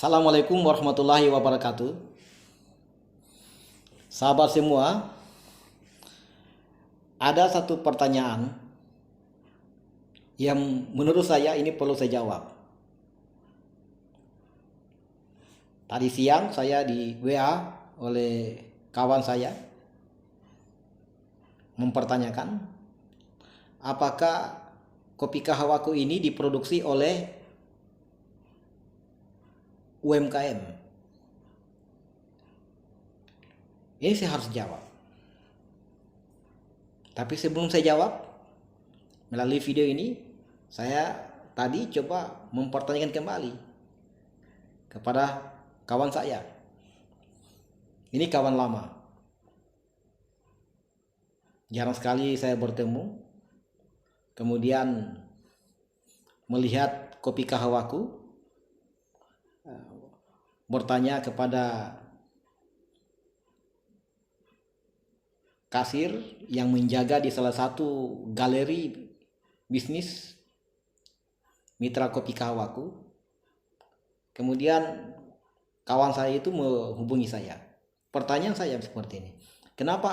Assalamualaikum warahmatullahi wabarakatuh. Sahabat semua, ada satu pertanyaan yang menurut saya ini perlu saya jawab. Tadi siang saya di WA oleh kawan saya mempertanyakan apakah kopi kahawaku ini diproduksi oleh UMKM. Ini saya harus jawab. Tapi sebelum saya jawab, melalui video ini, saya tadi coba mempertanyakan kembali kepada kawan saya. Ini kawan lama. Jarang sekali saya bertemu. Kemudian melihat kopi kahawaku, bertanya kepada kasir yang menjaga di salah satu galeri bisnis mitra kopi kahawaku. Kemudian kawan saya itu menghubungi saya. Pertanyaan saya seperti ini. Kenapa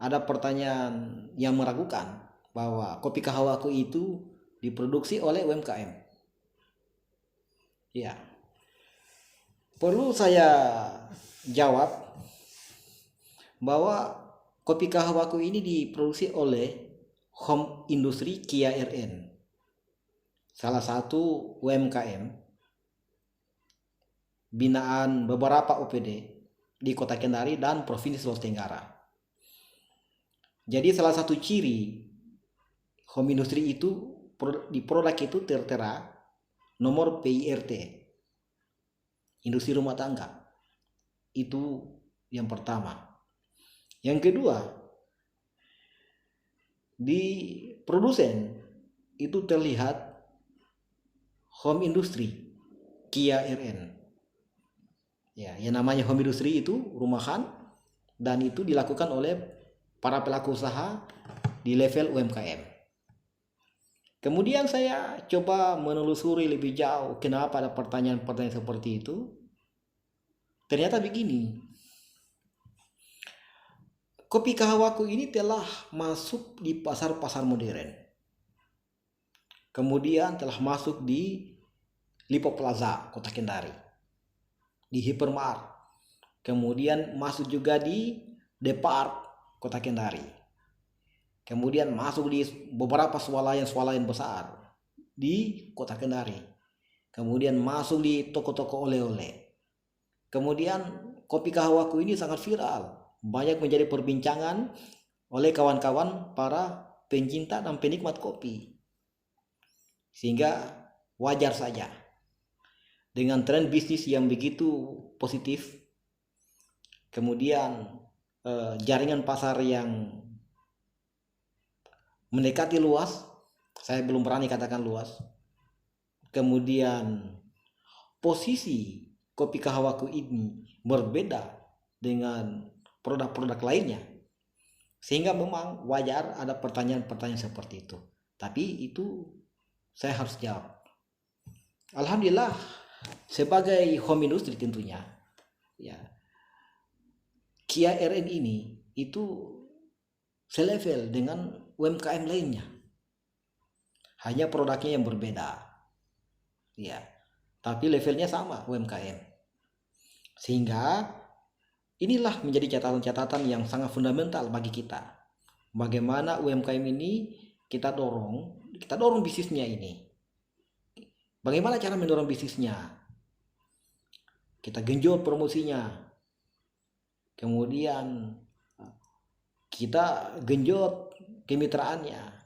ada pertanyaan yang meragukan bahwa kopi kahawaku itu diproduksi oleh UMKM? Ya. Perlu saya jawab bahwa kopi kahawaku ini diproduksi oleh Home Industry Kia RN, salah satu UMKM binaan beberapa OPD di Kota Kendari dan Provinsi Sulawesi Tenggara. Jadi salah satu ciri Home Industry itu di produk itu tertera nomor PIRT, industri rumah tangga. Itu yang pertama. Yang kedua, di produsen itu terlihat Home Industry Kia RN. Ya, yang namanya Home Industry itu rumahan dan itu dilakukan oleh para pelaku usaha di level UMKM. Kemudian saya coba menelusuri lebih jauh kenapa ada pertanyaan-pertanyaan seperti itu. Ternyata begini. Kopi kahawaku ini telah masuk di pasar-pasar modern. Kemudian telah masuk di Lipo Plaza, Kota Kendari. Di Hypermart. Kemudian masuk juga di Depart, Kota Kendari. Kemudian masuk di beberapa swalayan-swalayan besar di Kota Kendari. Kemudian masuk di toko-toko oleh-oleh. Kemudian kopi kahawaku ini sangat viral. Banyak menjadi perbincangan oleh kawan-kawan para pencinta dan penikmat kopi. Sehingga wajar saja dengan tren bisnis yang begitu positif. Kemudian jaringan pasar yang mendekati luas, saya belum berani katakan luas. Kemudian posisi kopi kahawaku ini berbeda dengan produk-produk lainnya, sehingga memang wajar ada pertanyaan-pertanyaan seperti itu. Tapi itu saya harus jawab. Alhamdulillah sebagai home industry tentunya, ya, Kia RN ini itu selevel dengan UMKM lainnya, hanya produknya yang berbeda, ya, tapi levelnya sama UMKM. Sehingga inilah menjadi catatan-catatan yang sangat fundamental bagi kita. Bagaimana UMKM ini kita dorong bisnisnya ini. Bagaimana cara mendorong bisnisnya? Kita genjot promosinya. Kemudian kita genjot kemitraannya.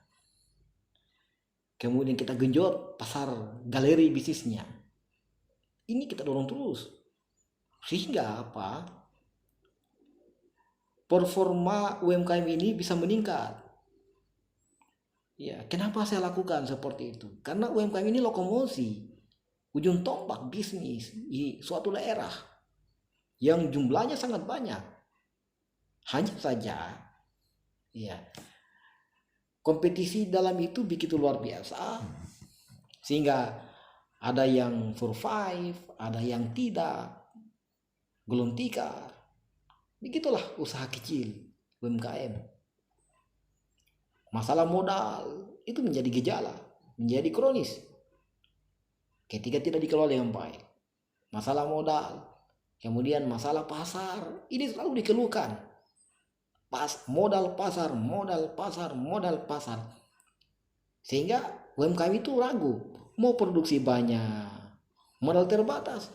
Kemudian kita genjot pasar galeri bisnisnya. Ini kita dorong terus. Sehingga apa? Performa UMKM ini bisa meningkat. Ya, kenapa saya lakukan seperti itu? Karena UMKM ini lokomosi, ujung tombak bisnis di suatu daerah yang jumlahnya sangat banyak. Hanya saja, ya, kompetisi dalam itu begitu luar biasa, sehingga ada yang survive, ada yang tidak, gulung tikar. Begitulah usaha kecil UMKM. Masalah modal itu menjadi gejala, menjadi kronis ketika tidak dikelola dengan baik. Masalah modal, kemudian masalah pasar, ini selalu dikeluhkan. Modal pasar, modal pasar, modal pasar. Sehingga UMKM itu ragu, mau produksi banyak, modal terbatas.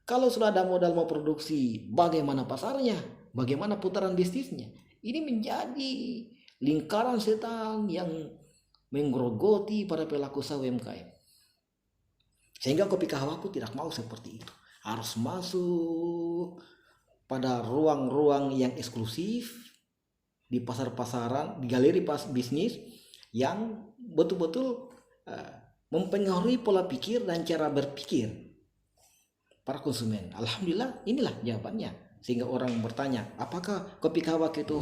Kalau sudah ada modal mau produksi, bagaimana pasarnya? Bagaimana putaran bisnisnya? Ini menjadi lingkaran setan yang menggerogoti para pelaku usaha UMKM. Sehingga Kopi Kahwaku tidak mau seperti itu. Harus masuk pada ruang-ruang yang eksklusif di pasar-pasaran, di galeri bisnis yang betul-betul mempengaruhi pola pikir dan cara berpikir para konsumen. Alhamdulillah inilah jawabannya. Sehingga orang bertanya, apakah Kopi Kahwaku itu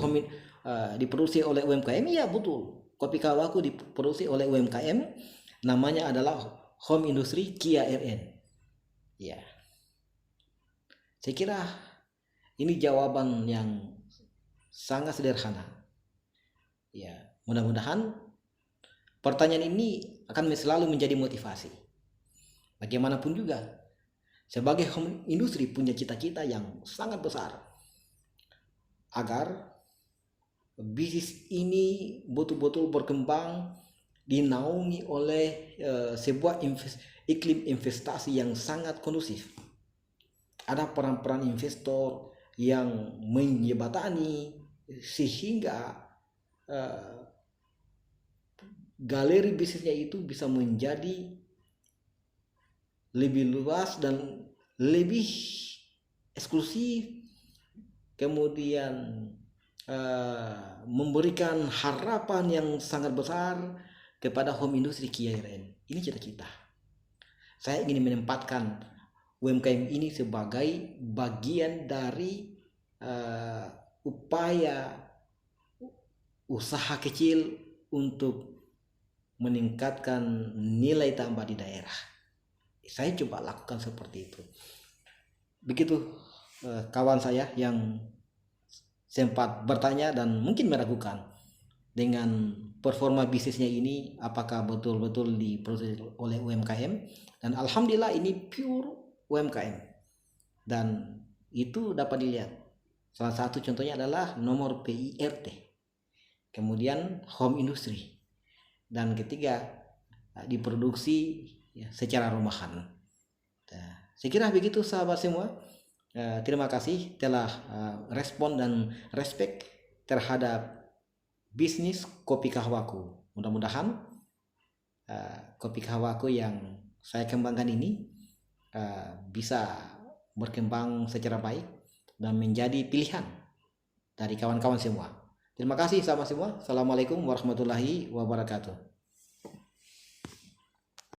diproduksi oleh UMKM? Ya betul. Kopi Kahwaku diproduksi oleh UMKM. Namanya adalah Home Industry Kia RN. Ya. Saya kira ini jawaban yang sangat sederhana. Ya, mudah-mudahan pertanyaan ini akan selalu menjadi motivasi. Bagaimanapun juga, sebagai home industry punya cita-cita yang sangat besar agar bisnis ini betul-betul berkembang, dinaungi oleh sebuah iklim investasi yang sangat kondusif. Ada peran-peran investor yang menjembatani sehingga galeri bisnisnya itu bisa menjadi lebih luas dan lebih eksklusif, kemudian memberikan harapan yang sangat besar kepada home industry Kia RN. Ini cita-cita. Saya ingin menempatkan UMKM ini sebagai bagian dari upaya usaha kecil untuk meningkatkan nilai tambah di daerah. Saya coba lakukan seperti itu. Begitu kawan saya yang sempat bertanya dan mungkin meragukan dengan performa bisnisnya ini apakah betul-betul diproduksi oleh UMKM, dan alhamdulillah ini pure UMKM dan itu dapat dilihat. Salah satu contohnya adalah nomor PIRT, kemudian home industry, dan ketiga diproduksi secara rumahan. Saya kira begitu sahabat semua. Terima kasih telah respon dan respect terhadap bisnis Kopi Kahwaku. Mudah-mudahan Kopi Kahwaku yang saya kembangkan ini bisa berkembang secara baik dan menjadi pilihan dari kawan-kawan semua. Terima kasih sahabat semua. Assalamualaikum warahmatullahi wabarakatuh.